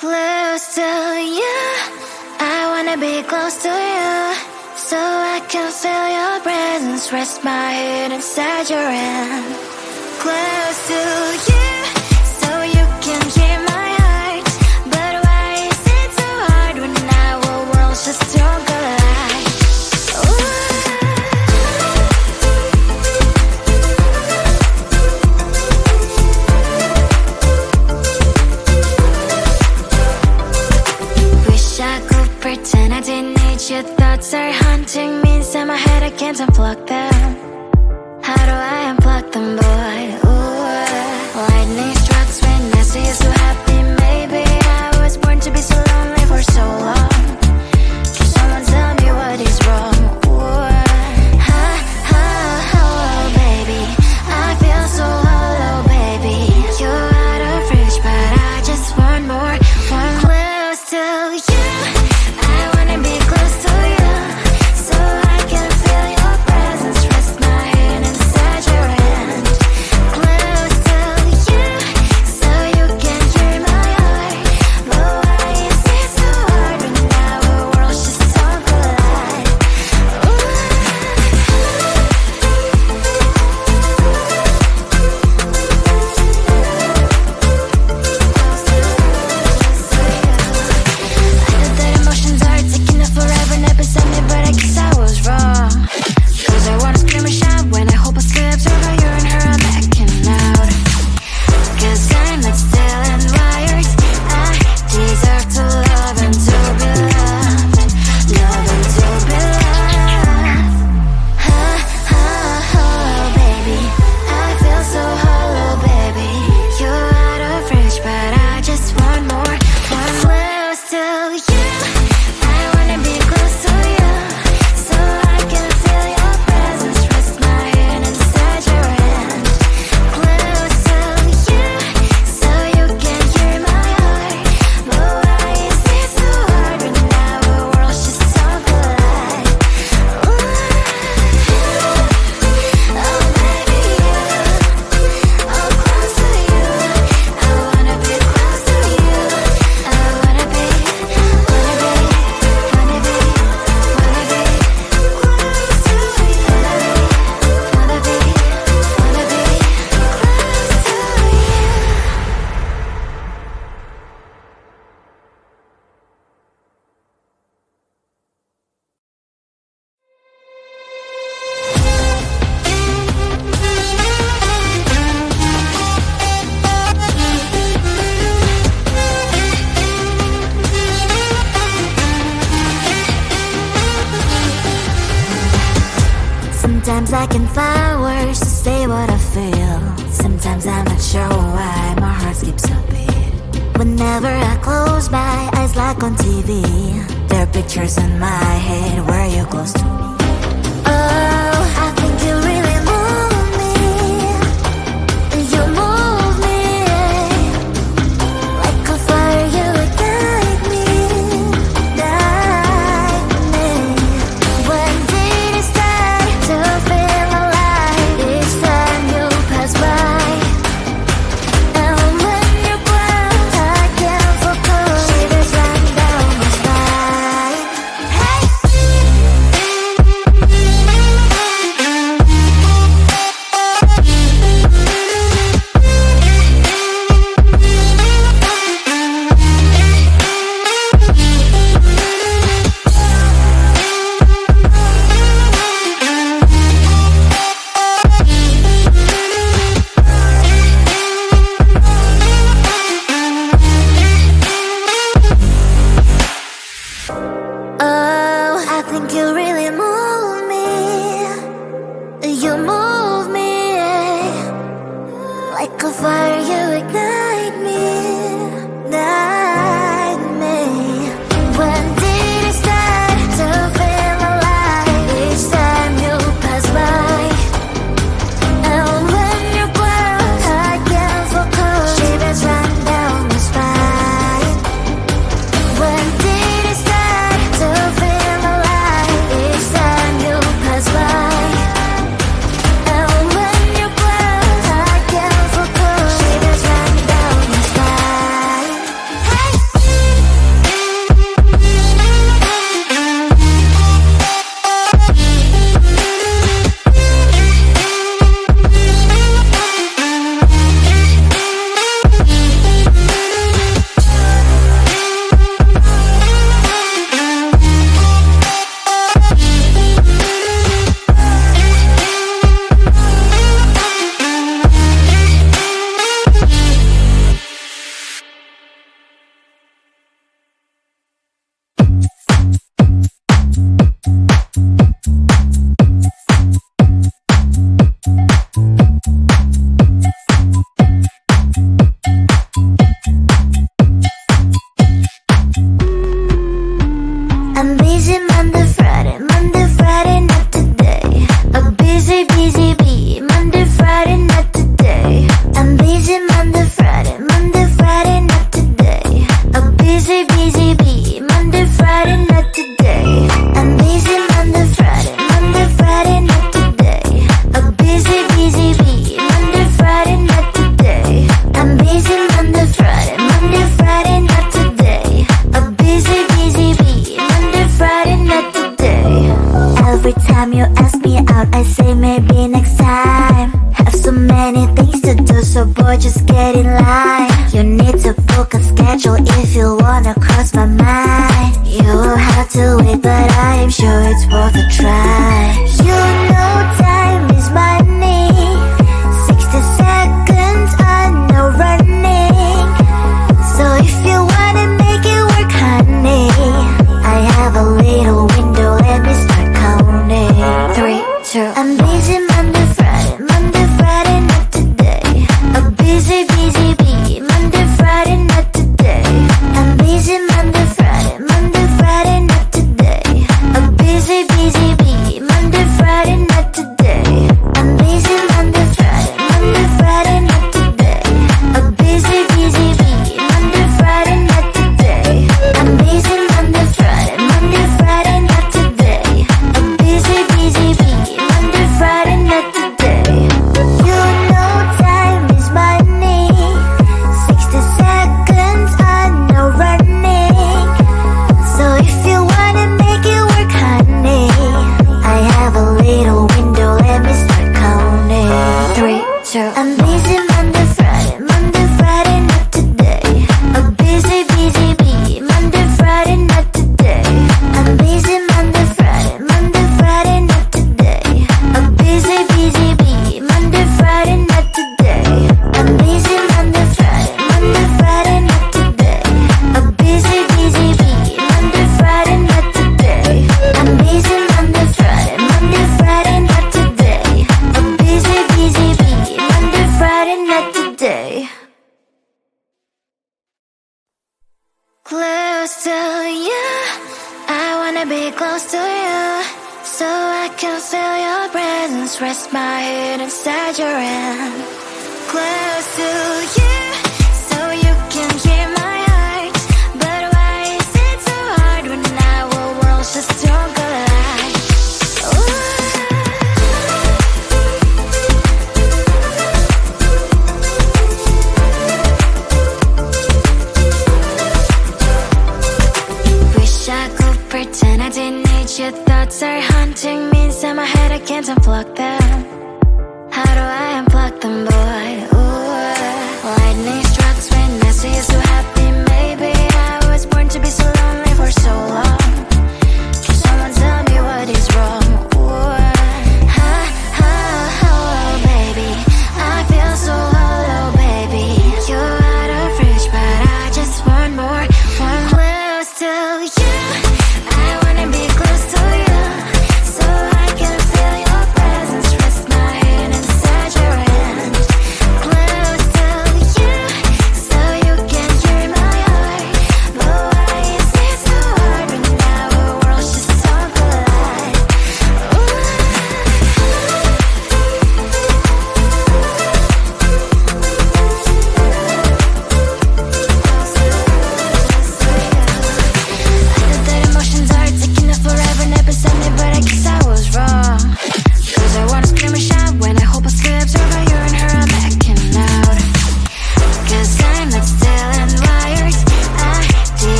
Close to you, I wanna be close to you, so I can feel your presence, rest my head inside your hand. Close to you, so you can hear my heart, but why is it so hard when our worlds just don't collide? Pretend I didn't need your thoughts are haunting me inside my head, I can't unplug them. How do I unplug them, boy? Ooh, lightning strikes when I see you so happy. Maybe I was born to be so lonely for so long. Can someone tell me what is wrong? Ooh, ha, ha, hello, baby. I feel so hollow, baby. You're out of reach, but I just want more, one close to you. Sometimes I can find words to say what I feel. Sometimes I'm not sure why my heart skips a beat. Whenever I close my eyes like on TV, there are pictures in my head where you're close to me. Oh, I think you really move me. You move me like a fire, you would guide me, guide me. When did it start to feel alive? Each time you pass by, and when you glance, I can't focus. Shivers run down my spine. Hey. boy, just get in line. You need to book a schedule if you wanna cross my mind. You will have to wait, but I am sure it's worth a try. You know time is money. 60 seconds, I know running. So if you wanna make it work, honey, I have a little window, let me start counting. 3, 2, I'm busy Monday, Friday, not today. A busy, busy bee, Monday, Friday, not today. I'm busy Monday, Friday, not today. A busy, busy bee, Monday, Friday, not today. I'm busy Monday, Friday, not today. A busy, busy bee, Monday, Friday, not today. I'm busy Monday, Friday, not today. A busy, busy bee, Monday, Friday, not today. You know time is money. 60 seconds, I know running. So if you wanna make it work, honey, I have a little window, let me start counting. 3, 2, I'm busy Monday, Friday, not today. A busy, busy bee, Monday, Friday, not today. I'm busy Monday, Friday, not today. A busy, busy bee, Monday, Friday, not today. I'm busy Monday, Friday, not today. A busy, busy bee, Monday, Friday, not today. I'm busy Monday, Friday, not today. A busy, busy bee, Monday, Friday, not today. Close to you, I wanna be close to you, so I can feel your presence, rest my head inside your hand. Close to you, so you can hear my heart. But why is it so hard when our worlds just don't collide? Ooh. Wish I could pretend I didn't need your thoughts are haunting me inside my head, I can't unplug them. How do I unplug them, boy? Ooh, lightning strikes when I see you so happy. Maybe I was born to be so lonely for so long. Can someone tell me what is wrong? Ooh, ha, ha, hello, baby. I feel so hollow, baby. You're out of reach, but I just want more. One close to you, I wanna be close to you, so I can feel your presence, rest my head inside your hand.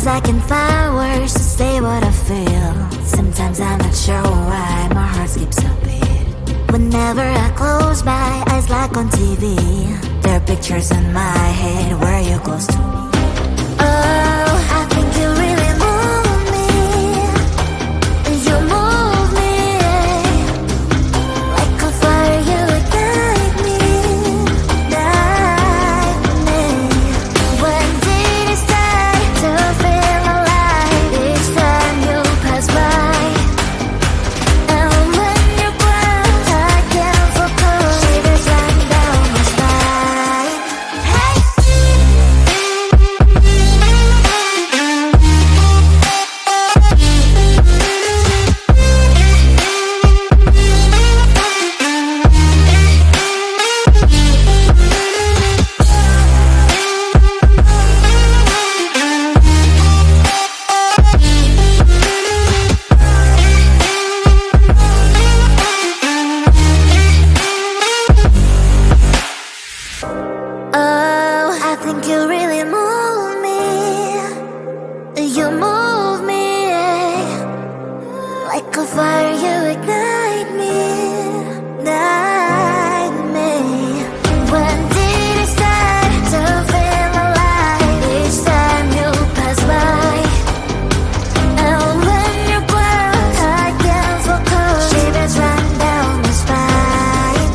Sometimes I can find words to say what I feel. Sometimes I'm not sure why my heart skips a beat. Whenever I close my eyes like on TV, there are pictures in my head where you're close to me. Oh, I think you really move me. You move me like a fire, you ignite me, ignite me. When did it start to feel alive? Each time you pass by, and when you close, I can't focus. Shivers run down my spine. Hey. Oh, I think you really move me. You move me like a fire, you ignite me, ignite me. When did it start to feel alive? Each time you pass by, and when you close, I can't focus. Shivers run down my spine.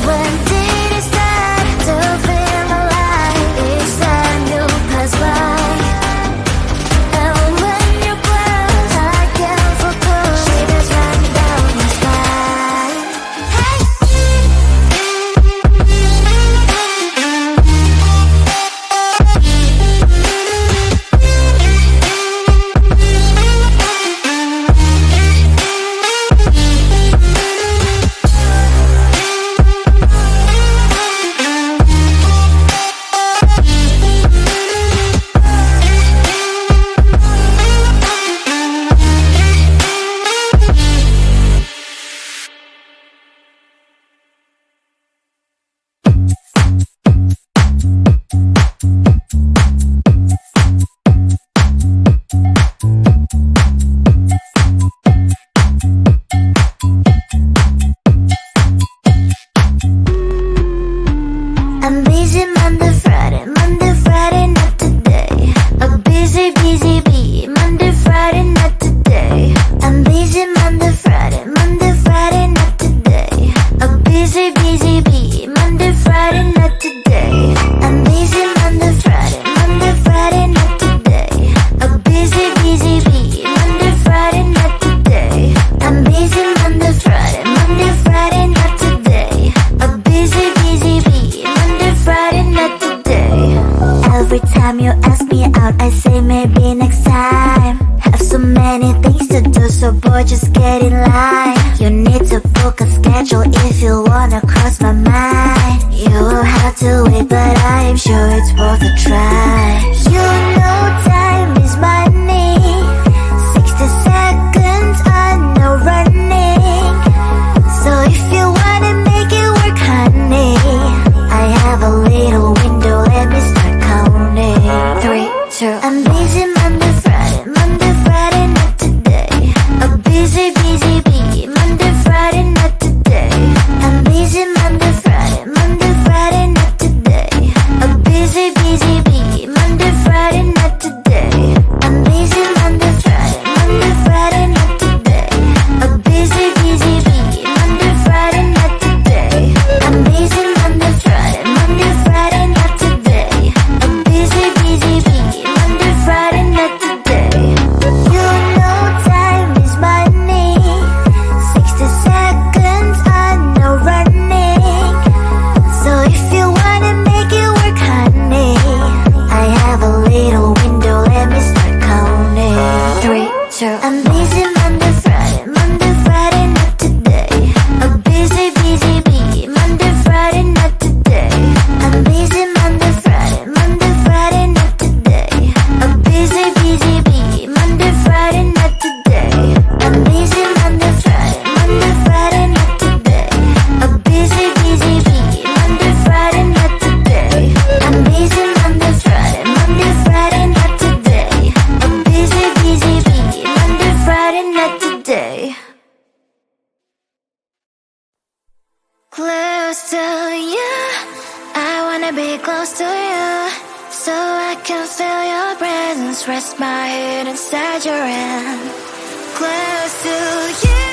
When did it start to feel alive? Each time you pass by, and when you close, I can't focus. Shivers run down my spine. Hey. I'm busy Monday, Friday, not today. A busy, busy bee. Monday, Friday, not today. I'm busy Monday, Friday, not today. A busy, busy bee. Monday, Friday, not today. I'm busy Monday, Friday, not today. A busy, busy bee. Monday, Friday, not today. I'm busy Monday, Friday, not today. A busy, busy bee. Monday, Friday, not today. Every time you ask me out, I say maybe next time. Have so many things to do, so boy, just get in line. You need to book a schedule if you wanna cross my mind. You will have to wait, but I am sure it's worth a try. You know time is money. 60 seconds on no running. So if you wanna make it work, honey, I have a little window, let me start counting. 3, 2, I'm busy Monday, Friday, not today. A busy, busy bee. Monday, Friday, not today. I'm busy Monday, Friday, not today. A busy, busy bee. Close to you, I wanna be close to you, so I can feel your presence. Rest my head inside your hand. Close to you.